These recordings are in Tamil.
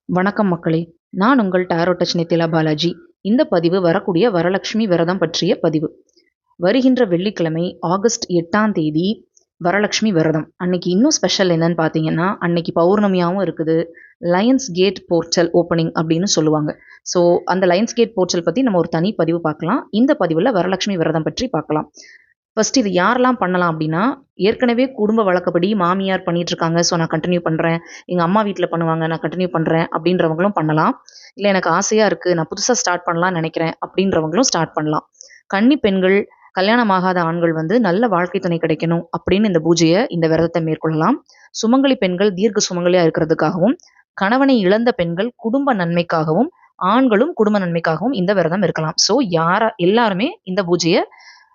வணக்கம் மக்களே! நான் உங்கள் டாரோ டச் நித்திலா பாலாஜி. இந்த பதிவு வரக்கூடிய வரலட்சுமி விரதம் பற்றிய பதிவு. வருகின்ற வெள்ளிக்கிழமை ஆகஸ்ட் 8ஆம் தேதி வரலட்சுமி விரதம். அன்னைக்கு இன்னும் ஸ்பெஷல் என்னன்னு பார்த்தீங்கன்னா, அன்னைக்கு பௌர்ணமியாவும் இருக்குது. லயன்ஸ் கேட் போர்ட்டல் ஓப்பனிங் அப்படின்னு சொல்லுவாங்க. ஸோ அந்த லயன்ஸ் கேட் போர்ட்டல் பத்தி நம்ம ஒரு தனி பதிவு பார்க்கலாம். இந்த பதிவுல வரலட்சுமி விரதம் பற்றி பார்க்கலாம். ஃபர்ஸ்ட் இது யாரெல்லாம் பண்ணலாம் அப்படின்னா, ஏற்கனவே குடும்ப வழக்கப்படி மாமியார் பண்ணிட்டு இருக்காங்க. ஸோ நான் கன்டின்யூ பண்றேன். எங்க அம்மா வீட்ல பண்ணுவாங்க. நான் கன்டின்யூ பண்றேன் அப்படின்றவங்களும் பண்ணலாம். இல்ல எனக்கு ஆசையா இருக்கு. நான் புதுசா ஸ்டார்ட் பண்ணலாம்னு நினைக்கிறேன் அப்படின்றவங்களும் ஸ்டார்ட் பண்ணலாம். கன்னி பெண்கள், கல்யாணம் ஆகாத ஆண்கள் வந்து நல்ல வாழ்க்கை துணை கிடைக்கணும் அப்படின்னு இந்த பூஜைய, இந்த விரதத்தை மேற்கொள்ளலாம். சுமங்கலி பெண்கள் தீர்க்க சுமங்கலியா இருக்கிறதுக்காகவும், கணவனை இழந்த பெண்கள் குடும்ப நன்மைக்காகவும், ஆண்களும் குடும்ப நன்மைக்காகவும் இந்த விரதம் இருக்கலாம். ஸோ எல்லாருமே இந்த பூஜைய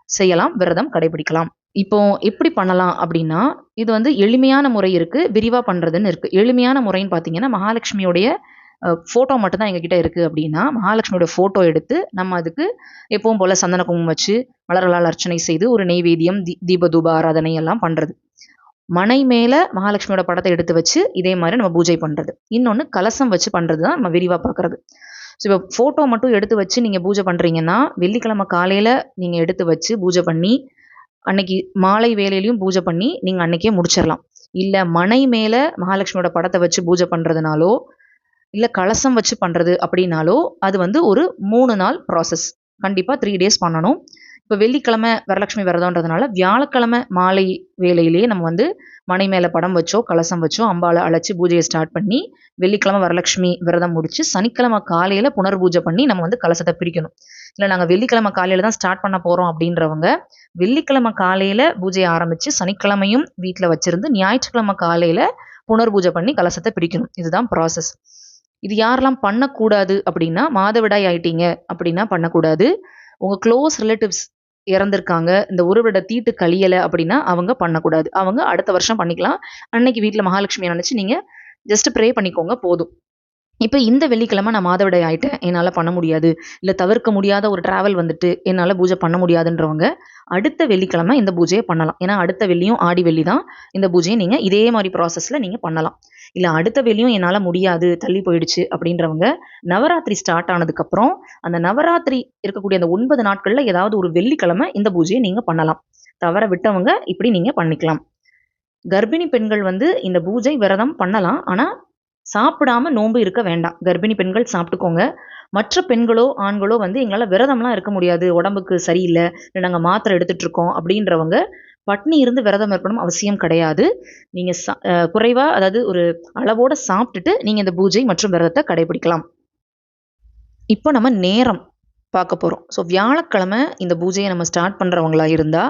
செய்யலாம், விரதம் கடைபிடிக்கலாம். இப்போ எப்படி பண்ணலாம் அப்படின்னா, இது வந்து எளிமையான முறை இருக்கு, விரிவா பண்றதுன்னு இருக்கு. எளிமையான முறைன்னு பார்த்தீங்கன்னா, மகாலட்சுமியோடைய ஃபோட்டோ மட்டும் தான் எங்ககிட்ட இருக்கு அப்படின்னா, மகாலட்சுமியோட ஃபோட்டோ எடுத்து நம்ம அதுக்கு எப்பவும் போல சந்தன குங்குமம் வச்சு, மலர்களால் அர்ச்சனை செய்து, ஒரு நெய்வேத்தியம், தீப தூப ஆராதனை எல்லாம் பண்றது. மனை மேல மகாலட்சுமியோட படத்தை எடுத்து வச்சு, இதே மாரி நம்ம பூஜை பண்றது. இன்னொன்னு கலசம் வச்சு பண்றது தான் நம்ம விரிவா பார்க்கறது. ஸோ இப்போ ஃபோட்டோ மட்டும் எடுத்து வச்சு நீங்க பூஜை பண்றீங்கன்னா, வெள்ளிக்கிழமை காலையில நீங்க எடுத்து வச்சு பூஜை பண்ணி, அன்னைக்கு மாலை வேளையிலயும் பூஜை பண்ணி, நீங்க அன்னைக்கே முடிச்சிரலாம். இல்ல மனை மேல மகாலட்சுமியோட படத்த வச்சு பூஜை பண்றதுனாலோ, இல்ல கலசம் வச்சு பண்றது அப்படின்னாலோ, அது வந்து ஒரு 3 நாள் ப்ராசஸ். கண்டிப்பா 3 டேஸ் பண்ணணும். இப்ப வெள்ளிக்கிழமை வரலட்சுமி விரதம்ன்றதுனால, வியாழக்கிழமை மாலை வேளையிலேயே நம்ம வந்து மனை மேல படம் வச்சோ, கலசம் வச்சோ அம்பாள அழைச்சு பூஜைய ஸ்டார்ட் பண்ணி, வெள்ளிக்கிழமை வரலட்சுமி விரதம் முடிச்சு, சனிக்கிழமை காலையில புனர்பூஜை பண்ணி நம்ம வந்து கலசத்த பிரிக்கணும். இல்ல நாங்க வெள்ளிக்கிழமை காலையில தான் ஸ்டார்ட் பண்ண போறோம் அப்படின்றவங்க, வெள்ளிக்கிழமை காலையில பூஜைய ஆரம்பிச்சு, சனிக்கிழமையும் வீட்ல வச்சிருந்து, ஞாயிற்றுக்கிழமை காலையில புனர்பூஜை பண்ணி கலசத்த பிரிக்கணும். இதுதான் ப்ராசஸ். இது யாரெல்லாம் பண்ணக்கூடாது அப்படின்னா, மாதவிடாய் ஆயிட்டீங்க அப்படின்னா பண்ணக்கூடாது. உங்க க்ளோஸ் ரிலேட்டிவ்ஸ் இறந்திருக்காங்க. இந்த ஒரு வருட தீட்டு கழியல அப்படின்னா, அவங்க பண்ணக்கூடாது. அவங்க அடுத்த வருஷம் பண்ணிக்கலாம். அன்னைக்கு வீட்ல மகாலட்சுமிய நினைச்சு நீங்க ஜஸ்ட் ப்ரே பண்ணிக்கோங்க போதும். இப்ப இந்த வெள்ளிக்கிழமை நான் மாதவிடாய் ஆயிட்டேன். என்னால பண்ண முடியாது. இல்ல தவிர்க்க முடியாத ஒரு டிராவல் வந்துட்டு, என்னால பூஜை பண்ண முடியாதுன்றவங்க, அடுத்த வெள்ளிக்கிழமை இந்த பூஜைய பண்ணலாம். ஏன்னா அடுத்த வெள்ளியும் ஆடி வெள்ளி தான். இந்த பூஜைய நீங்க இதே மாரி ப்ராசஸ்ல நீங்க பண்ணலாம். இல்ல அடுத்த வெள்ளியும் என்னால முடியாது, தள்ளி போயிடுச்சு அப்படின்றவங்க, நவராத்திரி ஸ்டார்ட் ஆனதுக்கப்புறம், அந்த நவராத்திரி இருக்கக்கூடிய அந்த 9 நாட்கள்ல ஏதாவது ஒரு வெள்ளிக்கிழமை இந்த பூஜைய நீங்க பண்ணலாம். தவற விட்டவங்க இப்படி நீங்க பண்ணிக்கலாம். கர்ப்பிணி பெண்கள் வந்து இந்த பூஜை விரதம் பண்ணலாம். ஆனா சாப்பிடாம நோன்பு இருக்க வேண்டாம். கர்ப்பிணி பெண்கள் சாப்பிட்டுக்கோங்க. மற்ற பெண்களோ, ஆண்களோ வந்து எங்களால விரதம்லாம் இருக்க முடியாது. உடம்புக்கு சரியில்ல. இல்ல நாங்க மாத்திரை எடுத்துட்டு இருக்கோம் அப்படின்றவங்க, பட்னி இருந்து விரதம் இருக்கணும் அவசியம் கிடையாது. நீங்க குறைவா அதாவது ஒரு அளவோட சாப்பிட்டுட்டு நீங்க இந்த பூஜை மற்றும் விரதத்த கடைபிடிக்கலாம். இப்போ நம்ம நேரம் பார்க்க போறோம். ஸோ வியாழக்கிழமை இந்த பூஜைய நம்ம ஸ்டார்ட் பண்றவங்களா இருந்தா,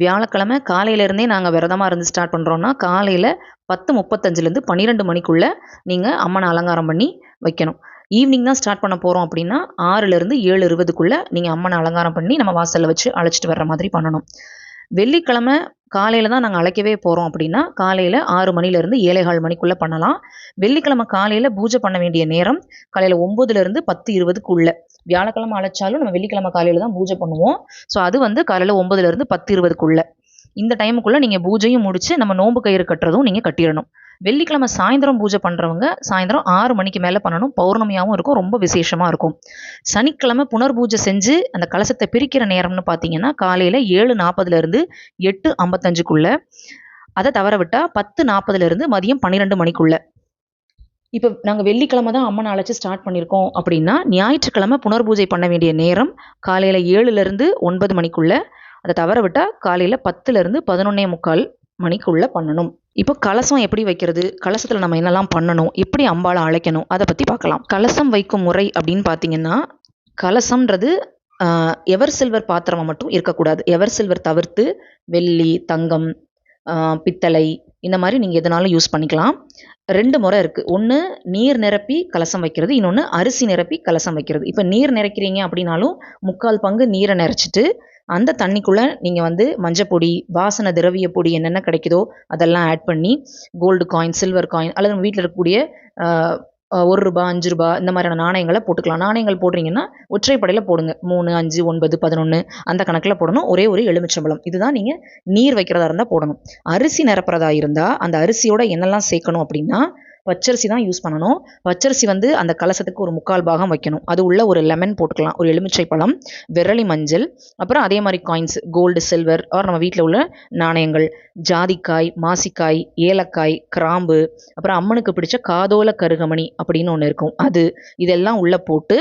வியாழக்கிழமை காலையில இருந்தே நாங்க விரதமா இருந்து ஸ்டார்ட் பண்றோம்னா, காலையில 10:35லேருந்து 12 மணிக்குள்ள நீங்க அம்மன அலங்காரம் பண்ணி வைக்கணும். ஈவினிங் தான் ஸ்டார்ட் பண்ண போறோம் அப்படின்னா, 6லேருந்து 7:20க்குள்ள நீங்க அம்மன அலங்காரம் பண்ணி நம்ம வாசல்ல வச்சு அழைச்சிட்டு வர்ற மாதிரி பண்ணணும். வெள்ளிக்கிழமை காலையில தான் நாங்க அழைக்கவே போறோம் அப்படின்னா, காலையில 6 மணிலேருந்து 7:15 மணிக்குள்ள பண்ணலாம். வெள்ளிக்கிழமை காலையில பூஜை பண்ண வேண்டிய நேரம் காலையில 9லேருந்து 10:20க்குள்ள. வியாழக்கிழமை அழைச்சாலும் நம்ம வெள்ளிக்கிழமை காலையில தான் பூஜை பண்ணுவோம். ஸோ அது வந்து காலையில 9லேருந்து 10:20க்குள்ள. இந்த டைமுக்குள்ள நீங்க பூஜையும் முடிச்சு, நம்ம நோன்பு கயிறு கட்டுறதும் நீங்க கட்டிறணும். வெள்ளிக்கிழமை சாயந்தரம் பூஜை பண்றவங்க, சாயந்தரம் 6 மணிக்கு மேல பண்ணணும். பௌர்ணமியாவும் இருக்கும். ரொம்ப விசேஷமா இருக்கும். சனிக்கிழமை புனர்பூஜை செஞ்சு, அந்த கலசத்த பிரிக்கிற நேரம்னு பார்த்தீங்கன்னா, காலையில 7:40லேருந்து 8:55க்குள்ள. அத தவற விட்டா 10:40லேருந்து மதியம் 12 மணிக்குள்ள. இப்ப நாங்க வெள்ளிக்கிழமை தான் அம்மன அழைச்சு ஸ்டார்ட் பண்ணியிருக்கோம் அப்படின்னா, ஞாயிற்றுக்கிழமை புனர்பூஜை பண்ண வேண்டிய நேரம் காலையில 7லேருந்து 9 மணிக்குள்ள. அத தவற விட்டா காலையில 10லேருந்து 11:45 மணிக்குள்ள பண்ணணும். இப்போ கலசம் எப்படி வைக்கிறது? கலசத்துல நம்ம என்னலாம் பண்ணணும்? எப்படி அம்பாள அழைக்கணும்? அத பத்தி பார்க்கலாம். கலசம் வைக்கும் முறை அப்படின்னு பார்த்தீங்கன்னா, கலசம்ன்றது எவர் சில்வர் பாத்திரமா மட்டும் இருக்கக்கூடாது. எவர் சில்வர் தவிர்த்து வெள்ளி, தங்கம், பித்தளை இந்த மாரி நீங்க எதுனாலும் யூஸ் பண்ணிக்கலாம். 2 முறை இருக்கு. ஒண்ணு நீர் நிரப்பி கலசம் வைக்கிறது. இன்னொன்னு அரிசி நிரப்பி கலசம் வைக்கிறது. இப்ப நீர் நிறைக்கிறீங்க அப்படின்னாலும், 3/4 பங்கு நீர நெறச்சிட்டு, அந்த தண்ணிக்குள்ள நீங்க வந்து மஞ்சப்பொடி, வாசன திரவிய பொடி என்னென்ன கிடைக்குதோ அதெல்லாம் ஆட் பண்ணி, கோல்டு காயின், சில்வர் காயின் அல்லது நம்ம வீட்ல இருக்கக்கூடிய அ ரூ. 1, ரூ. 5 இந்த மாதிரியான நாணயங்கள போட்டுக்கலாம். நாணயங்கள் போடுறீங்கன்னா, ஒற்றைப்படையில போடுங்க. 3, 5, 9, 11 அந்த கணக்குல போடணும். ஒரே ஒரு எலுமிச்சம்பழம். இதுதான் நீங்க நீர் வைக்கிறதா இருந்தா போடணும். அரிசி நிரப்புறதா இருந்தா, அந்த அரிசியோட என்னெல்லாம் சேர்க்கணும் அப்படின்னா, பச்சரிசி தான் யூஸ் பண்ணணும். பச்சரிசி வந்து அந்த கலசத்துக்கு ஒரு 3/4 பாகம் வைக்கணும். அது உள்ள ஒரு லெமன் போட்டுக்கலாம், ஒரு எலுமிச்சை பழம், விரலி மஞ்சள், அப்புறம் அதே மாதிரி காயின்ஸ், கோல்டு, சில்வர் ஆர் நம்ம வீட்டில் உள்ள நாணயங்கள், ஜாதிக்காய், மாசிக்காய், ஏலக்காய், கிராம்பு, அப்புறம் அம்மனுக்கு பிடிச்ச காதோல கருகமணி அப்படின்னு ஒன்று இருக்கும், அது இதெல்லாம் உள்ளே போட்டு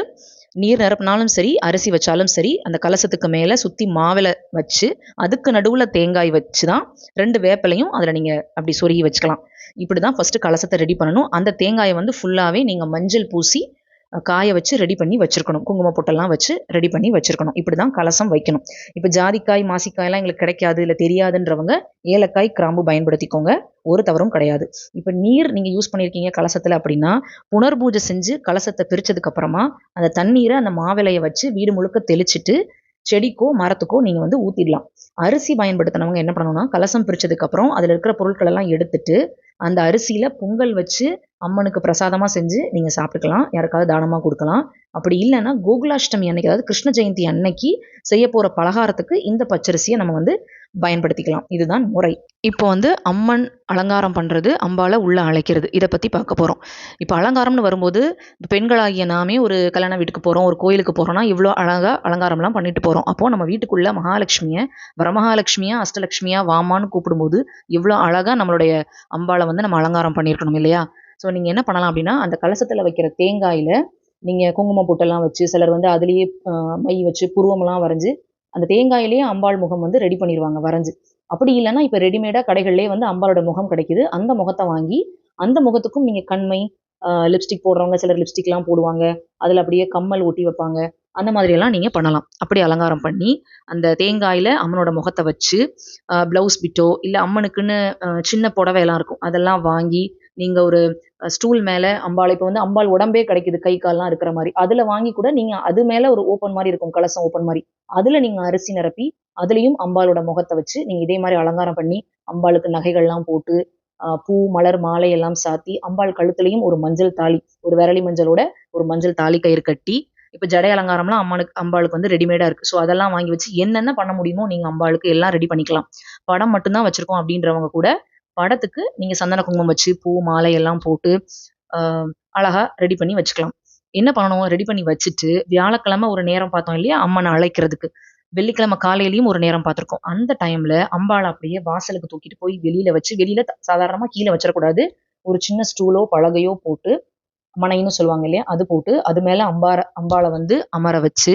நீர் நிரப்பினாலும் சரி, அரிசி வச்சாலும் சரி, அந்த கலசத்துக்கு மேலே சுற்றி மாவிலை வச்சு அதுக்கு நடுவில் தேங்காய் வச்சு தான் 2 வேப்பிலையும் அதில் நீங்கள் அப்படி சொருகி வச்சுக்கலாம். இப்படி தான் ஃபஸ்ட்டு கலசத்தை ரெடி பண்ணணும். அந்த தேங்காயை வந்து ஃபுல்லாகவே நீங்கள் மஞ்சள் பூசி காய வச்சு ரெடி பண்ணி வச்சுருக்கணும். குங்கும பொட்டெல்லாம் வச்சு ரெடி பண்ணி வச்சுருக்கணும். இப்படி தான் கலசம் வைக்கணும். இப்போ ஜாதிக்காய், மாசிக்காயெல்லாம் எங்களுக்கு கிடைக்காது, இல்லை தெரியாதுன்றவங்க ஏலக்காய், கிராம்பு பயன்படுத்திக்கோங்க. ஒரு தவறும் கிடையாது. இப்போ நீர் நீங்கள் யூஸ் பண்ணியிருக்கீங்க கலசத்தில் அப்படின்னா, புனர்பூஜை செஞ்சு கலசத்தை பிரித்ததுக்கப்புறமா அந்த தண்ணீரை அந்த மாவிலையை வச்சு வீடு முழுக்க தெளிச்சிட்டு செடிக்கோ மரத்துக்கோ நீங்கள் வந்து ஊற்றிடலாம். அரிசி பயன்படுத்தினவங்க என்ன பண்ணணும்னா, கலசம் பிரித்ததுக்கப்புறம் அதில் இருக்கிற பொருட்கள் எல்லாம் எடுத்துட்டு அந்த அரிசியில் பொங்கல் வச்சு அம்மனுக்கு பிரசாதமாக செஞ்சு நீங்கள் சாப்பிட்டுக்கலாம், யாருக்காவது தானமாக கொடுக்கலாம். அப்படி இல்லைன்னா கோகுலாஷ்டமி அன்னைக்கு, அதாவது கிருஷ்ண ஜெயந்தி அன்னைக்கு செய்ய போகிற பலகாரத்துக்கு இந்த பச்சரிசியை நம்ம வந்து பயன்படுத்திக்கலாம். இதுதான் முறை. இப்போ வந்து அம்மன் அலங்காரம் பண்ணுறது, அம்பாலை உள்ளே அழைக்கிறது, இதை பற்றி பார்க்க போகிறோம். இப்போ அலங்காரம்னு வரும்போது பெண்களாகிய நாமே ஒரு கல்யாண வீட்டுக்கு போகிறோம், ஒரு கோயிலுக்கு போகிறோம்னா இவ்வளோ அழகாக அலங்காரம்லாம் பண்ணிட்டு போகிறோம். அப்போது நம்ம வீட்டுக்குள்ளே மகாலட்சுமியை வரமகாலட்சுமியா அஷ்டலட்சுமியா வாமான்னு கூப்பிடும்போது இவ்வளோ அழகாக நம்மளுடைய அம்பாலை வந்து நம்ம அலங்காரம் பண்ணியிருக்கணும் இல்லையா? ஸோ நீங்கள் என்ன பண்ணலாம் அப்படின்னா, அந்த கலசத்தில் வைக்கிற தேங்காயில் நீங்கள் குங்குமம் பொட்டெல்லாம் வச்சு, சிலர் வந்து அதுலேயே மை வச்சு புருவமெல்லாம் வரைஞ்சி அந்த தேங்காயிலேயே அம்பாள் முகம் வந்து ரெடி பண்ணிடுவாங்க வரைஞ்சி. அப்படி இல்லைன்னா இப்போ ரெடிமேடாக கடைகள்லேயே வந்து அம்பாளோட முகம் கிடைக்குது. அந்த முகத்தை வாங்கி அந்த முகத்துக்கும் நீங்கள் கண்மை, லிப்ஸ்டிக் போடுறவங்க சிலர் லிப்ஸ்டிக்லாம் போடுவாங்க, அதில் அப்படியே கம்மல் ஒட்டி வைப்பாங்க. அந்த மாதிரியெல்லாம் நீங்கள் பண்ணலாம். அப்படி அலங்காரம் பண்ணி அந்த தேங்காயில் அம்மனோட முகத்தை வச்சு ப்ளவுஸ் பிட்டோ இல்லை அம்மனுக்குன்னு சின்ன புடவை எல்லாம் இருக்கும், அதெல்லாம் வாங்கி நீங்கள் ஒரு ஸ்டூல் மேலே அம்பாள், இப்போ வந்து அம்பாள் உடம்பே கிடைக்குது கை கால்லாம் இருக்கிற மாதிரி, அதில் வாங்கி கூட நீங்கள் அது மேலே ஒரு ஓப்பன் மாதிரி இருக்கும், கலசம் ஓப்பன் மாதிரி, அதில் நீங்கள் அரிசி நிரப்பி அதுலேயும் அம்பாளோட முகத்தை வச்சு நீங்கள் இதே மாதிரி அலங்காரம் பண்ணி அம்பாளுக்கு நகைகள்லாம் போட்டு பூ, மலர், மாலை எல்லாம் சாத்தி அம்பாள் கழுத்துலையும் ஒரு மஞ்சள் தாலி, ஒரு விரலி மஞ்சளோட ஒரு மஞ்சள் தாலி கயிறு கட்டி, இப்போ ஜடை அலங்காரம்லாம் அம்பாளுக்கு வந்து ரெடிமேடாக இருக்குது. ஸோ அதெல்லாம் வாங்கி வச்சு என்னென்ன பண்ண முடியுமோ நீங்கள் அம்பாளுக்கு எல்லாம் ரெடி பண்ணிக்கலாம். படம் மட்டும்தான் வச்சுருக்கோம் அப்படின்றவங்க கூட படத்துக்கு நீங்கள் சந்தன குங்குமம் வச்சு பூ, மாலை எல்லாம் போட்டு அழகாக ரெடி பண்ணி வச்சுக்கலாம். என்ன பண்ணணும், ரெடி பண்ணி வச்சுட்டு வியாழக்கிழமை ஒரு நேரம் பார்த்தோம் இல்லையா அம்மனை அழைக்கிறதுக்கு, வெள்ளிக்கிழமை காலையிலையும் ஒரு நேரம் பார்த்துருக்கோம். அந்த டைமில் அம்பாளை அப்படியே வாசலுக்கு தூக்கிட்டு போய் வெளியில் வச்சு, வெளியில் சாதாரணமாக கீழே வச்சிடக்கூடாது, ஒரு சின்ன ஸ்டூலோ பலகையோ போட்டு, மனைன்னு சொல்லுவாங்க இல்லையா, அது போட்டு அது மேலே அம்பாளை வந்து அமர வச்சு,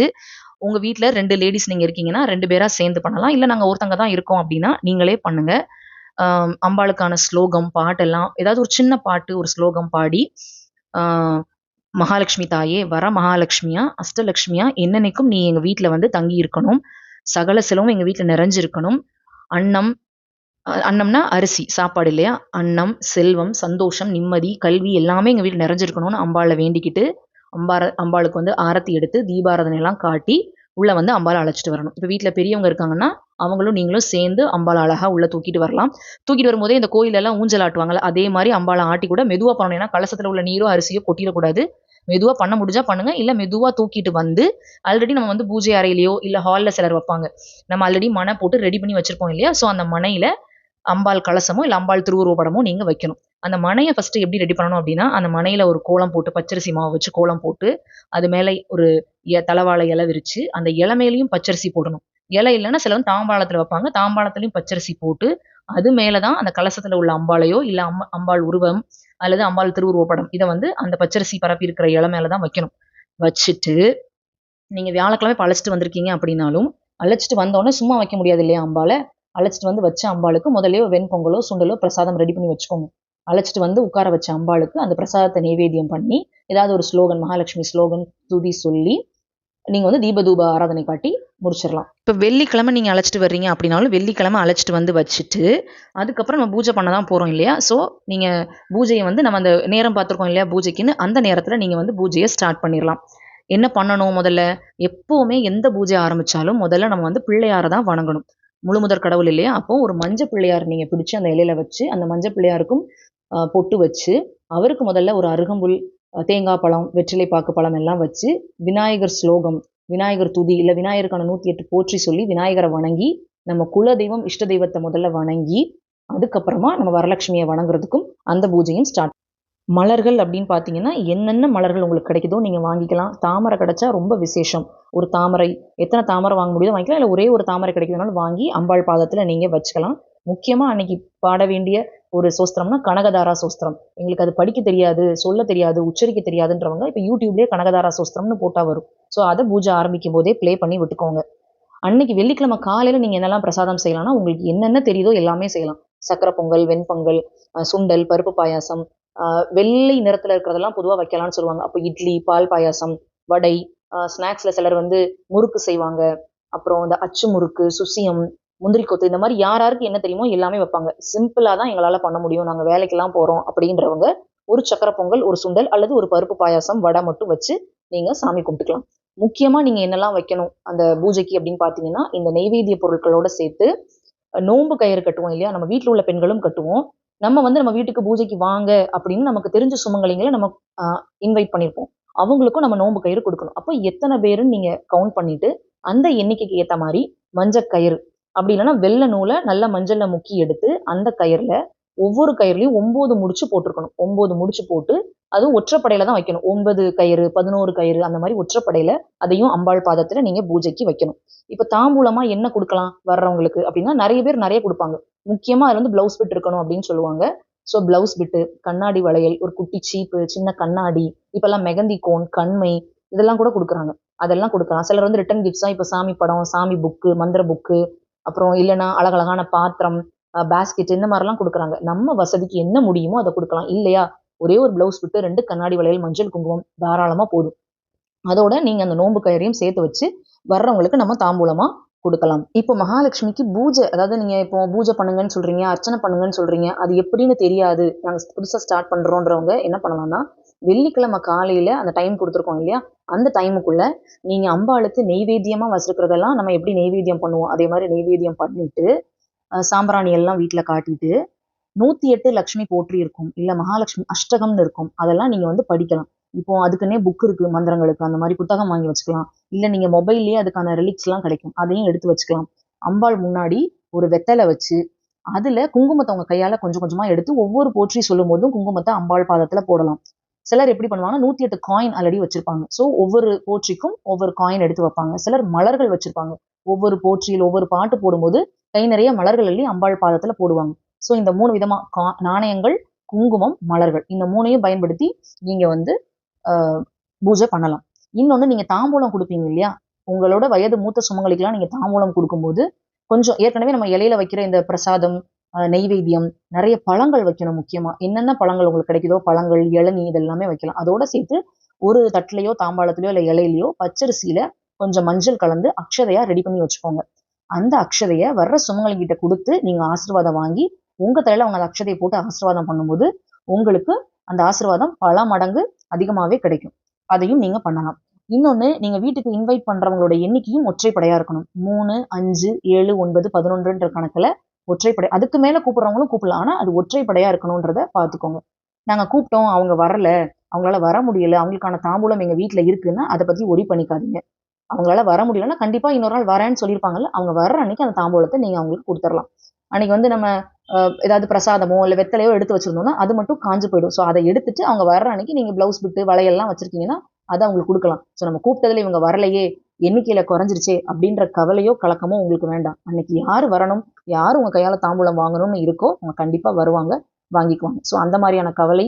உங்கள் வீட்டில் 2 லேடிஸ் நீங்கள் இருக்கீங்கன்னா 2 பேராக சேர்ந்து பண்ணலாம், இல்லை நாங்கள் ஒருத்தங்க தான் இருக்கோம் அப்படின்னா நீங்களே பண்ணுங்கள். அம்பாளுக்கான ஸ்லோகம் பாட்டெல்லாம் ஏதாவது ஒரு சின்ன பாட்டு, ஒரு ஸ்லோகம் பாடி, மகாலட்சுமி தாயே, வர மகாலட்சுமியா அஷ்டலட்சுமியா என்னன்னைக்கும் நீ எங்கள் வீட்டில் வந்து தங்கி இருக்கணும், சகல செலவும் எங்கள் வீட்டில் நிறைஞ்சிருக்கணும், அன்னம்னா அரிசி சாப்பாடு இல்லையா, அன்னம், செல்வம், சந்தோஷம், நிம்மதி, கல்வி எல்லாமே எங்கள் வீட்டில் நிறைஞ்சிருக்கணும்னு அம்பாளை வேண்டிக்கிட்டு அம்பாளுக்கு வந்து ஆரத்தி எடுத்து தீபாராதனை எல்லாம் காட்டி உள்ளே வந்து அம்பாளை அழைச்சிட்டு வரணும். இப்போ வீட்டில் பெரியவங்க இருக்காங்கன்னா அவங்களும் நீங்களும் சேர்ந்து அம்பாளை அழகாக உள்ளே தூக்கிட்டு வரலாம். தூக்கிட்டு வரும்போதே இந்த கோயிலெல்லாம் ஊஞ்சல் ஆட்டுவாங்கள்ல, அதே மாதிரி அம்பாளை ஆட்டி கூட மெதுவாக பண்ணணும். ஏன்னா கலசத்தில் உள்ள நீரோ அரிசியோ கொட்டிடக்கூடாது. மெதுவாக பண்ண முடிஞ்சா பண்ணுங்க, இல்லை மெதுவாக தூக்கிட்டு வந்து, ஆல்ரெடி நம்ம வந்து பூஜை அறையிலையோ இல்லை ஹாலில் சிலர் வைப்பாங்க, நம்ம ஆல்ரெடி மனை போட்டு ரெடி பண்ணி வச்சுருப்போம் இல்லையா, ஸோ அந்த மனையில் அம்பாள் கலசமோ இல்லை அம்பாள் திருவுருவ படமோ நீங்கள் வைக்கணும். அந்த மனையை ஃபஸ்ட்டு எப்படி ரெடி பண்ணணும் அப்படின்னா, அந்த மனையில் ஒரு கோலம் போட்டு பச்சரிசி மாவு வச்சு கோலம் போட்டு அது மேலே ஒரு தலவாழை இலை விரித்து அந்த இலை மேலேயும் பச்சரிசி போடணும். இலை இல்லைன்னா சில வந்து தாம்பாளத்தில் வைப்பாங்க, தாம்பாளத்துலையும் பச்சரிசி போட்டு அது மேலே தான் அந்த கலசத்தில் உள்ள அம்பாளையோ இல்லை அம்பாள் உருவம் அல்லது அம்பாள் திருவுருவ படம் இதை வந்து அந்த பச்சரிசி பரப்பி இருக்கிற இலை மேலே தான் வைக்கணும். வச்சுட்டு நீங்கள் வியாழக்கிழமை அழைச்சிட்டு வந்திருக்கீங்க அப்படின்னாலும், அழைச்சிட்டு வந்தோடனே சும்மா வைக்க முடியாது இல்லையா, அம்பாளை அழைச்சிட்டு வந்து வச்ச அம்பாளுக்கு முதலே வெண்பொங்கலோ சுண்டலோ பிரசாதம் ரெடி பண்ணி வச்சுக்கோங்க. அழைச்சிட்டு வந்து உட்கார வச்ச அம்பாளுக்கு அந்த பிரசாதத்தை நைவேத்தியம் பண்ணி ஏதாவது ஒரு ஸ்லோகன், மகாலட்சுமி ஸ்லோகன் துதி சொல்லி நீங்கள் வந்து தீபதூப ஆராதனை காட்டி முடிச்சிடலாம். இப்போ வெள்ளிக்கிழமை நீங்கள் அழைச்சிட்டு வர்றீங்க அப்படின்னாலும் வெள்ளிக்கிழமை அழைச்சிட்டு வந்து வச்சுட்டு அதுக்கப்புறம் நம்ம பூஜை பண்ண தான் போகிறோம் இல்லையா, ஸோ நீங்கள் பூஜையை வந்து நம்ம அந்த நேரம் பார்த்துருக்கோம் இல்லையா பூஜைக்குன்னு, அந்த நேரத்தில் நீங்கள் வந்து பூஜையை ஸ்டார்ட் பண்ணிடலாம். என்ன பண்ணணும், முதல்ல எப்போவுமே எந்த பூஜை ஆரம்பித்தாலும் முதல்ல நம்ம வந்து பிள்ளையாரை தான் வணங்கணும். முழுமுதற் கடவுள் இல்லையா, அப்போது ஒரு மஞ்சள் பிள்ளையார் நீங்கள் பிடிச்சி அந்த இலையில வச்சு அந்த மஞ்சள் பிள்ளையாருக்கும் பொட்டு வச்சு அவருக்கு முதல்ல ஒரு அருகம்புல், தேங்காய் பழம், வெற்றிலை பாக்கு பழம் எல்லாம் வச்சு விநாயகர் ஸ்லோகம், விநாயகர் துதி இல்லை விநாயகருக்கான 108 போற்றி சொல்லி விநாயகரை வணங்கி நம்ம குல தெய்வம் இஷ்ட தெய்வத்தை முதல்ல வணங்கி அதுக்கப்புறமா நம்ம வரலட்சுமியை வணங்குறதுக்கும் அந்த பூஜையும் ஸ்டார்ட் மலர்கள் அப்படின்னு பார்த்தீங்கன்னா என்னென்ன மலர்கள் உங்களுக்கு கிடைக்குதோ நீங்கள் வாங்கிக்கலாம். தாமரை கிடைச்சா ரொம்ப விசேஷம். ஒரு தாமரை எத்தனை தாமரை வாங்க முடியுதோ வாங்கிக்கலாம். இல்லை ஒரே ஒரு தாமரை கிடைக்குதுனாலும் வாங்கி அம்பாள் பாதத்தில் நீங்கள் வச்சுக்கலாம். முக்கியமாக அன்னைக்கு பாட வேண்டிய ஒரு சோஸ்திரம்னா கனகதாரா சோஸ்திரம். எங்களுக்கு அது படிக்க தெரியாது, சொல்ல தெரியாது, உச்சரிக்க தெரியாதுன்றவங்க இப்போ யூடியூப்லேயே கனகதாரா சோஸ்திரம்னு போட்டால் வரும். ஸோ அதை பூஜை ஆரம்பிக்கும் போதே ப்ளே பண்ணி விட்டுக்கோங்க. அன்னைக்கு வெள்ளிக்கிழமை காலையில் நீங்கள் என்னெல்லாம் பிரசாதம் செய்யலாம்னா உங்களுக்கு என்னென்ன தெரியுதோ எல்லாமே செய்யலாம். சக்கரை பொங்கல், வெண்பொங்கல், சுண்டல், பருப்பு பாயாசம், வெள்ளை நிறத்தில் இருக்கிறதெல்லாம் பொதுவாக வைக்கலாம்னு சொல்லுவாங்க. அப்போ இட்லி, பால் பாயாசம், வடை, ஸ்நாக்ஸில் சிலர் வந்து முறுக்கு செய்வாங்க. அப்புறம் இந்த அச்சு முறுக்கு, சுசியம், முந்திரி கொத்து, இந்த மாதிரி யாருக்கு என்ன தெரியுமோ எல்லாமே வைப்பாங்க. சிம்பிளாக தான் எங்களால் பண்ண முடியும், நாங்கள் வேலைக்கெல்லாம் போகிறோம் அப்படின்றவங்க ஒரு சக்கரை பொங்கல், ஒரு சுண்டல் அல்லது ஒரு பருப்பு பாயாசம், வடை மட்டும் வச்சு நீங்கள் சாமி கும்பிட்டுக்கலாம். முக்கியமாக நீங்கள் என்னெல்லாம் வைக்கணும் அந்த பூஜைக்கு அப்படின்னு பார்த்தீங்கன்னா, இந்த நெய்வேத்திய பொருட்களோட சேர்த்து நோன்பு கயிறு கட்டுவோம் இல்லையா, நம்ம வீட்டில் உள்ள பெண்களும் கட்டுவோம். நம்ம வந்து நம்ம வீட்டுக்கு பூஜைக்கு வாங்க அப்படின்னு நமக்கு தெரிஞ்ச சுமங்கலிங்களை நம்ம இன்வைட் பண்ணியிருப்போம். அவங்களுக்கும் நம்ம நோன்பு கயிறு கொடுக்கணும். அப்போ எத்தனை பேருன்னு நீங்கள் கவுண்ட் பண்ணிட்டு அந்த எண்ணிக்கைக்கு ஏற்ற மாதிரி மஞ்சள் கயிறு அப்படி இல்லைன்னா வெள்ளை நூலை நல்லா மஞ்சளில் முக்கி எடுத்து அந்த கயிறில் ஒவ்வொரு கயிறுலையும் 9 முடிச்சு போட்டிருக்கணும். 9 முடிச்சு போட்டு அதுவும் ஒற்றைப்படையில தான் வைக்கணும். 9 கயிறு, 11 கயிறு அந்த மாதிரி ஒற்றைப்படையில அதையும் அம்பாள் பாதத்துல நீங்க பூஜைக்கு வைக்கணும். இப்ப தாம்பூலமா என்ன கொடுக்கலாம் வர்றவங்களுக்கு அப்படின்னா நிறைய பேர் நிறைய கொடுப்பாங்க. முக்கியமா அதுல வந்து பிளவுஸ் பிட் இருக்கணும் அப்படின்னு சொல்லுவாங்க. ஸோ பிளவுஸ் பிட்டு, கண்ணாடி வளையல், ஒரு குட்டி சீப்பு, சின்ன கண்ணாடி, இப்பெல்லாம் மெகந்தி கோன், கண்மை இதெல்லாம் கூட கொடுக்குறாங்க. அதெல்லாம் கொடுக்கலாம். சிலர் வந்து ரிட்டன் கிஃப்ட்ஸா இப்போ சாமி படம், சாமி புக்கு, மந்திர புக்கு, அப்புறம் இல்லைன்னா அழகழகான பாத்திரம், பேஸ்கெட் இந்த மாதிரிலாம் கொடுக்குறாங்க. நம்ம வசதிக்கு என்ன முடியுமோ அதை கொடுக்கலாம். இல்லையா ஒரே ஒரு பிளவுஸ் விட்டு 2 கண்ணாடி வளையல், மஞ்சள் குங்குமம் தாராளமா போதும். அதோட நீங்க அந்த நோன்பு கயிறையும் சேர்த்து வச்சு வர்றவங்களுக்கு நம்ம தாம்பூலமா கொடுக்கலாம். இப்போ மகாலட்சுமிக்கு பூஜை, அதாவது நீங்க இப்போ பூஜை பண்ணுங்கன்னு சொல்றீங்க, அர்ச்சனை பண்ணுங்கன்னு சொல்றீங்க, அது எப்படின்னு தெரியாது, நாங்க புதுசா ஸ்டார்ட் பண்றோன்றவங்க என்ன பண்ணலாம்னா, வெள்ளிக்கிழமை காலையில அந்த டைம் கொடுத்துருக்கோம் இல்லையா, அந்த டைமுக்குள்ள நீங்க அம்பாளுக்கு நெய்வேத்தியமா வச்சிருக்கிறதெல்லாம் நம்ம எப்படி நெய்வேத்தியம் பண்ணுவோம் அதே மாதிரி நெய்வேத்தியம் பண்ணிட்டு சாம்பிராணி எல்லாம் வீட்டுல காட்டிட்டு 108 லக்ஷ்மி போற்றி இருக்கும், இல்ல மகாலட்சுமி அஷ்டகம்னு இருக்கும், அதெல்லாம் நீங்க வந்து படிக்கலாம். இப்போ அதுக்குன்னே புக் இருக்கு மந்திரங்களுக்கு, அந்த மாதிரி புத்தகம் வாங்கி வச்சுக்கலாம். இல்ல நீங்க மொபைல்லயே அதுக்கான ரிலிக்ஸ் எல்லாம் கிடைக்கும், அதையும் எடுத்து வச்சுக்கலாம். அம்பாள் முன்னாடி ஒரு வெத்தலை வச்சு அதுல குங்குமத்தை உங்க கையால கொஞ்சம் கொஞ்சமா எடுத்து ஒவ்வொரு போற்றி சொல்லும் போதும் குங்குமத்தை அம்பாள் பாதத்துல போடலாம். சிலர் எப்படி பண்ணுவாங்கன்னா 108 காயின் ஆல்ரெடி வச்சிருப்பாங்க. ஸோ ஒவ்வொரு போற்றிக்கும் ஒவ்வொரு காயின் எடுத்து வைப்பாங்க. சிலர் மலர்கள் வச்சிருப்பாங்க. ஒவ்வொரு போற்றியில் ஒவ்வொரு பாட்டு போடும்போது கை நிறைய மலர்கள் அள்ளி அம்பாள் பாதத்துல போடுவாங்க. ஸோ இந்த 3 விதமா நாணயங்கள், குங்குமம், மலர்கள் இந்த 3ஐயும் பயன்படுத்தி நீங்க வந்து பூஜை பண்ணலாம். இன்னொன்னு நீங்க தாம்பூலம் கொடுப்பீங்க இல்லையா, உங்களோட வயது மூத்த சுமங்கலிக்கெல்லாம் நீங்க தாம்பூலம் கொடுக்கும்போது கொஞ்சம் ஏற்கனவே நம்ம இலையில வைக்கிற இந்த பிரசாதம், நெய்வேத்தியம், நிறைய பழங்கள் வைக்கணும். முக்கியமா என்னென்ன பழங்கள் உங்களுக்கு கிடைக்குதோ பழங்கள், இளநீ இதெல்லாமே வைக்கலாம். அதோட சேர்த்து ஒரு தட்டுலையோ தாம்பாளத்திலையோ இல்லை இலையிலையோ பச்சரிசியில கொஞ்சம் மஞ்சள் கலந்து அக்ஷதையா ரெடி பண்ணி வச்சுக்கோங்க. அந்த அக்ஷதையை வர்ற சுமங்கலிகிட்ட கொடுத்து நீங்க ஆசீர்வாதம் வாங்கி உங்க தலையில அவங்க அந்த அக்ஷதையை போட்டு ஆசீர்வாதம் பண்ணும்போது உங்களுக்கு அந்த ஆசீர்வாதம் பல மடங்கு அதிகமாவே கிடைக்கும். அதையும் நீங்க பண்ணலாம். இன்னொன்னு, நீங்க வீட்டுக்கு இன்வைட் பண்றவங்களோட எண்ணிக்கையும் ஒற்றைப்படையா இருக்கணும். 3, 5, 7, 9, 11ன்ற கணக்குல ஒற்றைப்படை. அதுக்கு மேல கூப்பிடுறவங்களும் கூப்பிடலாம். ஆனா அது ஒற்றைப்படையா இருக்கணும்ன்றத பாத்துக்கோங்க. நாங்க கூப்பிட்டோம் அவங்க வரல, அவங்களால வர முடியல, அவங்களுக்கான தாம்பூலம் எங்க வீட்டுல இருக்குன்னா அதை பத்தி ஒரி பண்ணிக்காதீங்க. அவங்களால வர முடியலன்னா கண்டிப்பா இன்னொரு நாள் வரேன்னு சொல்லியிருப்பாங்கல்ல, அவங்க வர்ற அன்னைக்கு அந்த தாம்பூலத்தை நீங்க அவங்களுக்கு கொடுத்துடலாம். அன்னைக்கு வந்து நம்ம ஏதாவது பிரசாதமோ இல்லை வெத்தலையோ எடுத்து வச்சிருந்தோம்னா அது மட்டும் காஞ்சு போயிடும். ஸோ அதை எடுத்துட்டு அவங்க வர்ற அன்னைக்கு நீங்க பிளவுஸ் பிட்டு வளையல்லாம் வச்சிருக்கீங்கன்னா அதை அவங்களுக்கு கொடுக்கலாம். ஸோ நம்ம கூப்பிட்டதுல இவங்க வரலையே, எண்ணிக்கையில குறைஞ்சிருச்சே அப்படின்ற கவலையோ கலக்கமோ உங்களுக்கு வேண்டாம். அன்னைக்கு யார் வரணும், யார் உங்க கையால தாம்பூலம் வாங்கணும்னு இருக்கோ அவங்க கண்டிப்பா வருவாங்க, வாங்கிக்குவாங்க. ஸோ அந்த மாதிரியான கவலை,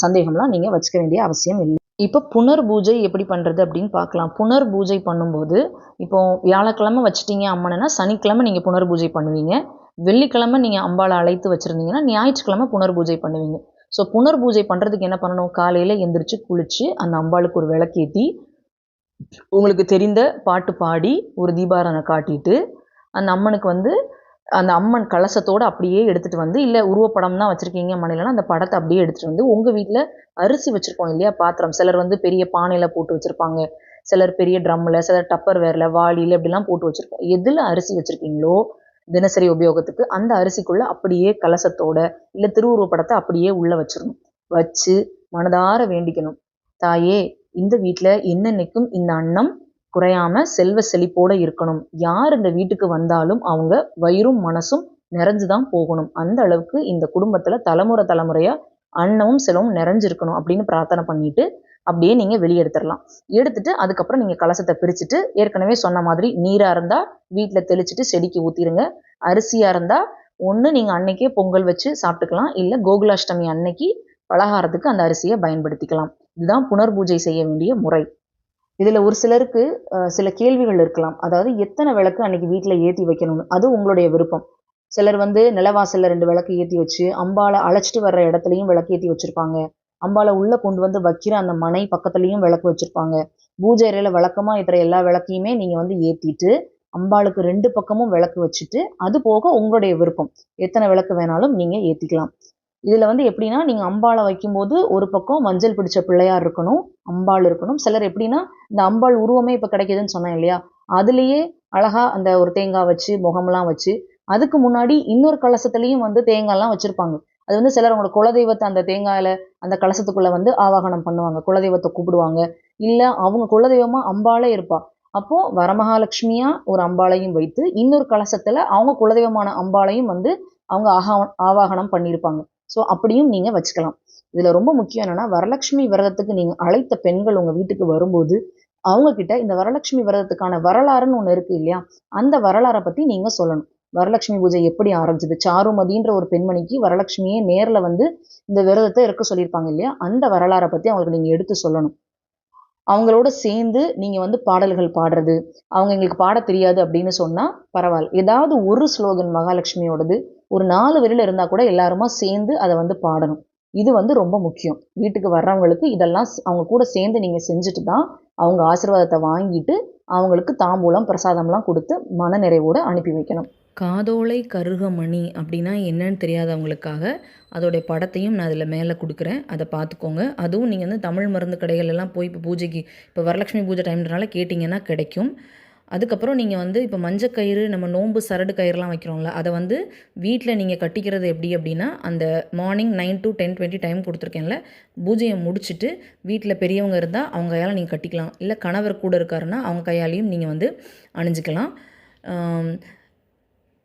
சந்தேகம்லாம் நீங்க வச்சுக்க வேண்டிய அவசியம் இல்லை. இப்போ புனர் பூஜை எப்படி பண்றது அப்படின்னு பார்க்கலாம். புனர் பூஜை பண்ணும்போது இப்போ வியாழக்கிழமை வச்சுட்டீங்க அம்மனைன்னா சனிக்கிழமை நீங்க புனர் பூஜை பண்ணுவீங்க. வெள்ளிக்கிழமை நீங்க அம்பாளை அழைத்து வச்சிருந்தீங்கன்னா ஞாயிற்றுக்கிழமை புனர் பூஜை பண்ணுவீங்க. ஸோ புனர் பூஜை பண்றதுக்கு என்ன பண்ணணும், காலையில எந்திரிச்சு குளிச்சு அந்த அம்பாளுக்கு ஒரு விளக்கேத்தி உங்களுக்கு தெரிந்த பாட்டு பாடி ஒரு தீபாராதனை காட்டிட்டு அந்த அம்மனுக்கு வந்து அந்த அம்மன் கலசத்தோடு அப்படியே எடுத்துகிட்டு வந்து, இல்லை உருவப்படம் தான் வச்சுருக்கீங்க மனையிலனா அந்த படத்தை அப்படியே எடுத்துகிட்டு வந்து உங்கள் வீட்டில் அரிசி வச்சுருப்போம் இல்லையா பாத்திரம், சிலர் வந்து பெரிய பானையில் போட்டு வச்சுருப்பாங்க, சிலர் பெரிய ட்ரம்மில், சிலர் டப்பர் வேரில், வாளியில் இப்படிலாம் போட்டு வச்சுருப்போம். எதில் அரிசி வச்சுருக்கீங்களோ தினசரி உபயோகத்துக்கு அந்த அரிசிக்குள்ளே அப்படியே கலசத்தோட இல்லை திருவுருவப்படத்தை அப்படியே உள்ளே வச்சிடணும். வச்சு மனதார வேண்டிக்கணும், தாயே இந்த வீட்டில் என்னென்னைக்கும் இந்த அன்னம் குறையாம செல்வ செழிப்போட இருக்கணும், யார் இந்த வீட்டுக்கு வந்தாலும் அவங்க வயிறும் மனசும் நிறைஞ்சுதான் போகணும், அந்த அளவுக்கு இந்த குடும்பத்துல தலைமுறை தலைமுறையா அன்னமும் செல்வமும் நிறைஞ்சிருக்கணும் அப்படின்னு பிரார்த்தனை பண்ணிட்டு அப்படியே நீங்கள் வெளியே எடுத்துடலாம். எடுத்துட்டு அதுக்கப்புறம் நீங்கள் கலசத்தை பிரிச்சுட்டு ஏற்கனவே சொன்ன மாதிரி நீராக இருந்தால் வீட்டில் தெளிச்சுட்டு செடிக்கு ஊற்றிடுங்க. அரிசியாக இருந்தால் ஒன்று நீங்கள் அன்னைக்கே பொங்கல் வச்சு சாப்பிட்டுக்கலாம், இல்லை கோகுலாஷ்டமி அன்னைக்கு பலகாரத்துக்கு அந்த அரிசியை பயன்படுத்திக்கலாம். இதுதான் புனர்பூஜை செய்ய வேண்டிய முறை. இதில் ஒரு சிலருக்கு சில கேள்விகள் இருக்கலாம். அதாவது எத்தனை விளக்கு அன்னைக்கு வீட்டில் ஏற்றி வைக்கணும்னு. அது உங்களுடைய விருப்பம். சிலர் நிலவாசலில் 2 விளக்கு ஏற்றி வச்சு அம்பாளை அழைச்சிட்டு வர்ற இடத்துலையும் விளக்கு ஏற்றி வச்சுருப்பாங்க. அம்பாளை உள்ளே கொண்டு வந்து வைக்கிற அந்த மனை பக்கத்துலேயும் விளக்கு வச்சுருப்பாங்க. பூஜை அறையில் வழக்கமாக ஏற்றுற எல்லா விளக்கையுமே நீங்கள் ஏற்றிட்டு அம்பாளுக்கு 2 பக்கமும் விளக்கு வச்சுட்டு அது போக உங்களுடைய விருப்பம் எத்தனை விளக்கு வேணாலும் நீங்கள் ஏற்றிக்கலாம். இதில் எப்படின்னா நீங்கள் அம்பாளை வைக்கும்போது ஒரு பக்கம் மஞ்சள் பிடிச்ச பிள்ளையார் இருக்கணும், அம்பாள் இருக்கணும். சிலர் எப்படின்னா இந்த அம்பாள் உருவமே இப்போ கிடைக்குதுன்னு சொன்னேன் இல்லையா, அதுலேயே அழகாக அந்த ஒரு தேங்காய் வச்சு முகம்லாம் வச்சு அதுக்கு முன்னாடி இன்னொரு கலசத்துலேயும் தேங்காய்லாம் வச்சுருப்பாங்க. அது சிலர் அவங்களோட குலதெய்வத்தை அந்த தேங்காயில் அந்த கலசத்துக்குள்ளே ஆவாகனம் பண்ணுவாங்க, குலதெய்வத்தை கூப்பிடுவாங்க. இல்லை அவங்க குலதெய்வமாக அம்பாளே இருப்பா. அப்போது வரமகாலட்சுமியாக ஒரு அம்பாளையும் வைத்து இன்னொரு கலசத்தில் அவங்க குலதெய்வமான அம்பாளையும் அவங்க ஆவாகனம் பண்ணியிருப்பாங்க. ஸோ அப்படியும் நீங்கள் வச்சுக்கலாம். இதில் ரொம்ப முக்கியம் என்னென்னா, வரலட்சுமி விரதத்துக்கு நீங்கள் அழைத்த பெண்கள் உங்கள் வீட்டுக்கு வரும்போது அவங்கக்கிட்ட இந்த வரலட்சுமி விரதத்துக்கான வரலாறுன்னு ஒன்று இருக்குது இல்லையா, அந்த வரலாறை பற்றி நீங்கள் சொல்லணும். வரலட்சுமி பூஜை எப்படி ஆரம்பிச்சது, சாருமதின்ற ஒரு பெண்மணிக்கு வரலட்சுமியே நேரில் இந்த விரதத்தை இருக்க சொல்லியிருப்பாங்க இல்லையா, அந்த வரலாறை பற்றி அவங்களுக்கு நீங்கள் எடுத்து சொல்லணும். அவங்களோட சேர்ந்து நீங்கள் பாடல்கள் பாடுறது, அவங்க எங்களுக்கு பாட தெரியாது அப்படின்னு சொன்னால் பரவாயில்ல, ஏதாவது ஒரு ஸ்லோகன் மகாலட்சுமியோடது ஒரு 4 வரியில் இருந்தால் கூட எல்லாருமா சேர்ந்து அதை பாடணும். இது ரொம்ப முக்கியம். வீட்டுக்கு வர்றவங்களுக்கு இதெல்லாம் அவங்க கூட சேர்ந்து நீங்கள் செஞ்சுட்டு தான் அவங்க ஆசீர்வாதத்தை வாங்கிட்டு அவங்களுக்கு தாம்பூலம் பிரசாதம்லாம் கொடுத்து மன நிறைவோடு அனுப்பி வைக்கணும். காதோலை கருகமணி அப்படின்னா என்னன்னு தெரியாதவங்களுக்காக அதோடைய படத்தையும் நான் அதில் மேலே கொடுக்குறேன், அதை பார்த்துக்கோங்க. அதுவும் நீங்கள் தமிழ் மருந்து கடைகளெல்லாம் போய் இப்போ பூஜைக்கு இப்போ வரலட்சுமி பூஜை டைம்ன்றனால கேட்டிங்கன்னா கிடைக்கும். அதுக்கப்புறம் நீங்கள் இப்போ மஞ்சக்கயிறு நம்ம நோன்பு சரடு கயிறுலாம் வைக்கிறோம்ல, அதை வீட்டில் நீங்கள் கட்டிக்கிறது எப்படி அப்படின்னா, அந்த மார்னிங் 9 to 10:20 டைம் கொடுத்துருக்கேன்ல, பூஜையை முடிச்சுட்டு வீட்டில் பெரியவங்க இருந்தால் அவங்க கையால் நீங்கள் கட்டிக்கலாம், இல்லை கணவர் கூட இருக்காருன்னா அவங்க கையாலையும் நீங்கள் அணிஞ்சிக்கலாம்.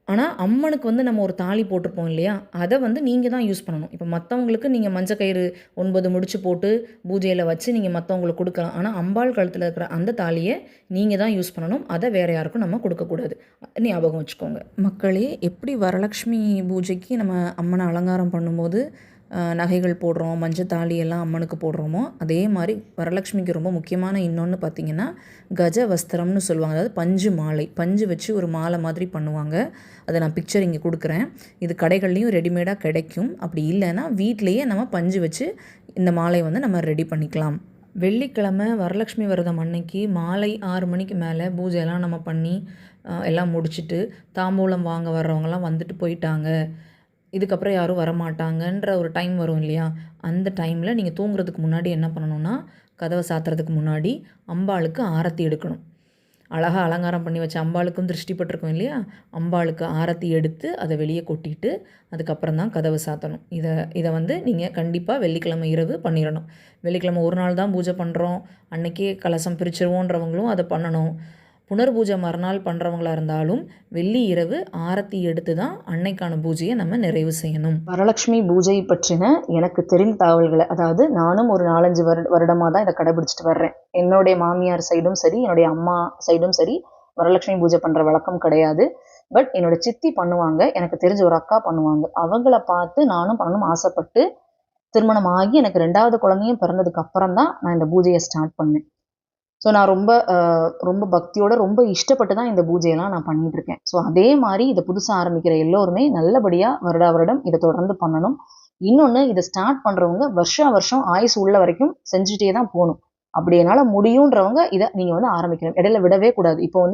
ஆனால் அம்மனுக்கு நம்ம ஒரு தாலி போட்டிருப்போம் இல்லையா, அதை நீங்கள் தான் யூஸ் பண்ணணும். இப்போ மற்றவங்களுக்கு நீங்கள் மஞ்சக்கயிறு 9 முடிச்சு போட்டு பூஜையில் வச்சு நீங்கள் மற்றவங்களுக்கு கொடுக்கலாம். ஆனால் அம்பாள் கழுத்தில் இருக்கிற அந்த தாலியை நீங்கள் தான் யூஸ் பண்ணணும், அதை வேறு யாருக்கும் நம்ம கொடுக்கக்கூடாது. ஞாபகம் வச்சுக்கோங்க மக்களே. எப்படி வரலட்சுமி பூஜைக்கு நம்ம அம்மனை அலங்காரம் பண்ணும்போது நகைகள் போடுறோம், மஞ்சத்தாலி எல்லாம் அம்மனுக்கு போடுறோமோ, அதே மாதிரி வரலட்சுமிக்கு ரொம்ப முக்கியமான இன்னொன்று பார்த்திங்கன்னா கஜ வஸ்திரம்னு சொல்லுவாங்க. அதாவது பஞ்சு மாலை, பஞ்சு வச்சு ஒரு மாலை மாதிரி பண்ணுவாங்க. அதை நான் பிக்சர் இங்கே கொடுக்குறேன். இது கடைகள்லேயும் ரெடிமேடாக கிடைக்கும். அப்படி இல்லைன்னா வீட்டிலையே நம்ம பஞ்சு வச்சு இந்த மாலை நம்ம ரெடி பண்ணிக்கலாம். வெள்ளிக்கிழமை வரலட்சுமி விரதம் அன்னைக்கு மாலை 6 மணிக்கு மேலே பூஜையெல்லாம் நம்ம பண்ணி எல்லாம் முடிச்சுட்டு தாம்பூலம் வாங்க வர்றவங்கலாம் வந்துட்டு போயிட்டாங்க, இதுக்கப்புறம் யாரும் வரமாட்டாங்கன்ற ஒரு டைம் வரும் இல்லையா, அந்த டைமில் நீங்கள் தூங்குறதுக்கு முன்னாடி என்ன பண்ணணுன்னா, கதவை சாத்துறதுக்கு முன்னாடி அம்பாளுக்கு ஆரத்தி எடுக்கணும். அழகாக அலங்காரம் பண்ணி வச்ச அம்பாளுக்கும் திருஷ்டி பட்டிருக்கும் இல்லையா, அம்பாளுக்கு ஆரத்தி எடுத்து அதை வெளியே கொட்டிட்டு அதுக்கப்புறம் தான் கதவை சாத்தணும். இதை நீங்கள் கண்டிப்பாக வெள்ளிக்கிழமை இரவு பண்ணிடணும். வெள்ளிக்கிழமை ஒரு நாள் தான் பூஜை பண்ணுறோம், அன்றைக்கே கலசம் பிரிச்சிருவோன்றவங்களும் அதை பண்ணணும். புனர்பூஜை மறுநாள் பண்ணுறவங்களா இருந்தாலும் வெள்ளி இரவு ஆரத்தி எடுத்து தான் அன்னைக்கான பூஜையை நம்ம நிறைவு செய்யணும். வரலட்சுமி பூஜை பற்றின எனக்கு தெரிந்த தகவல்களை, அதாவது நானும் ஒரு 4-5 வருடமாக தான் இதை கடைபிடிச்சிட்டு வர்றேன். என்னுடைய மாமியார் சைடும் சரி, என்னுடைய அம்மா சைடும் சரி வரலட்சுமி பூஜை பண்ணுற வழக்கம் கிடையாது. பட் என்னோட சித்தி பண்ணுவாங்க, எனக்கு தெரிஞ்ச ஒரு அக்கா பண்ணுவாங்க. அவங்கள பார்த்து நானும் பண்ணணும் ஆசைப்பட்டு திருமணம் ஆகி எனக்கு 2வது குழந்தையும் பிறந்ததுக்கு அப்புறம் தான் நான் இந்த பூஜையை ஸ்டார்ட் பண்ணேன். ஸோ நான் ரொம்ப பக்தியோட ரொம்ப இஷ்டப்பட்டு தான் இந்த பூஜையெல்லாம் நான் பண்ணிகிட்ருக்கேன். ஸோ அதே மாதிரி இதை புதுசாக ஆரம்பிக்கிற எல்லோருமே நல்லபடியாக வருடம் இதை தொடர்ந்து பண்ணணும். இன்னொன்று, இதை ஸ்டார்ட் பண்ணுறவங்க வருஷம் ஆயுசு உள்ள வரைக்கும் செஞ்சுட்டே தான் போகணும். அப்படி என்னால் முடியுன்றவங்க இதை நீங்கள் ஆரம்பிக்கணும், இடையில விடவே கூடாது. இப்போ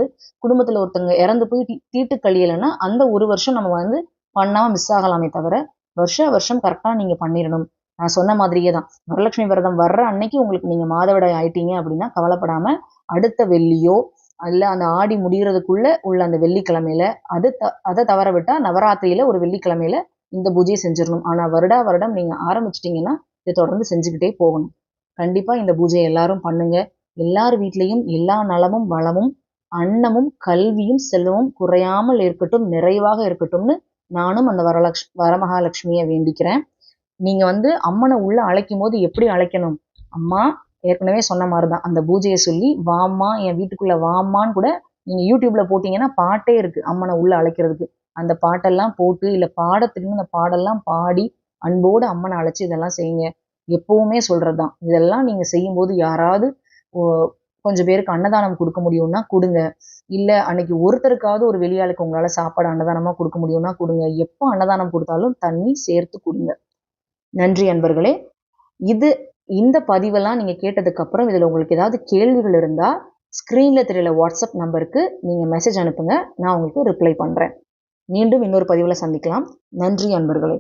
குடும்பத்தில் ஒருத்தவங்க இறந்து போய் தீட்டு கழியலைன்னா அந்த ஒரு வருஷம் நம்ம பண்ணாமல் மிஸ் ஆகலாமே தவிர வருஷம் கரெக்டாக நீங்கள் பண்ணிடணும். நான் சொன்ன மாதிரியே தான், வரலட்சுமி விரதம் வர்ற அன்னைக்கு உங்களுக்கு நீங்கள் மாதவிடாய் ஆயிட்டீங்க அப்படின்னா கவலைப்படாமல் அடுத்த வெள்ளியோ இல்லை அந்த ஆடி முடிகிறதுக்குள்ளே உள்ள அந்த வெள்ளிக்கிழமையில அதை தவற விட்டால் நவராத்திரியில் ஒரு வெள்ளிக்கிழமையில இந்த பூஜையை செஞ்சிடணும். ஆனால் வருடம் நீங்கள் ஆரம்பிச்சிட்டிங்கன்னா இதை தொடர்ந்து செஞ்சுக்கிட்டே போகணும். கண்டிப்பாக இந்த பூஜையை எல்லாரும் பண்ணுங்க. எல்லார் வீட்லேயும் எல்லா நலமும் வளமும் அன்னமும் கல்வியும் செல்வமும் குறையாமல் இருக்கட்டும், நிறைவாக இருக்கட்டும்னு நானும் அந்த வரமகாலட்சுமியை வேண்டிக்கிறேன். நீங்கள் வந்து அம்மனை உள்ளே அழைக்கும் போது எப்படி அழைக்கணும்? அம்மா ஏற்கனவே சொன்ன மாதிரி தான் அந்த பூஜையை சொல்லி வாம்மா என் வீட்டுக்குள்ளே வாம்மான்னு கூட நீங்கள் யூடியூப்பில் போட்டிங்கன்னா பாட்டே இருக்குது அம்மனை உள்ளே அழைக்கிறதுக்கு. அந்த பாட்டெல்லாம் போட்டு இல்லை பாடத்துக்கு அந்த பாடெல்லாம் பாடி அன்போடு அம்மனை அழைச்சி இதெல்லாம் செய்யுங்க. எப்போவுமே சொல்கிறது தான். இதெல்லாம் நீங்கள் செய்யும்போது யாராவது கொஞ்சம் பேருக்கு அன்னதானம் கொடுக்க முடியும்னா கொடுங்க. இல்லை அன்னைக்கு ஒருத்தருக்காவது ஒரு வெளியாளுக்கு உங்களால் சாப்பாடு அன்னதானமாக கொடுக்க முடியும்னா கொடுங்க. எப்போ அன்னதானம் கொடுத்தாலும் தண்ணி சேர்த்து கொடுங்க. நன்றி அன்பர்களே. இந்த பதிவெல்லாம் நீங்கள் கேட்டதுக்கப்புறம் இதில் உங்களுக்கு ஏதாவது கேள்விகள் இருந்தால் ஸ்க்ரீனில் தெரியல வாட்ஸ்அப் நம்பருக்கு நீங்கள் மெசேஜ் அனுப்புங்க. நான் உங்களுக்கு ரிப்ளை பண்ணுறேன். மீண்டும் இன்னொரு பதிவில் சந்திக்கலாம். நன்றி அன்பர்களே.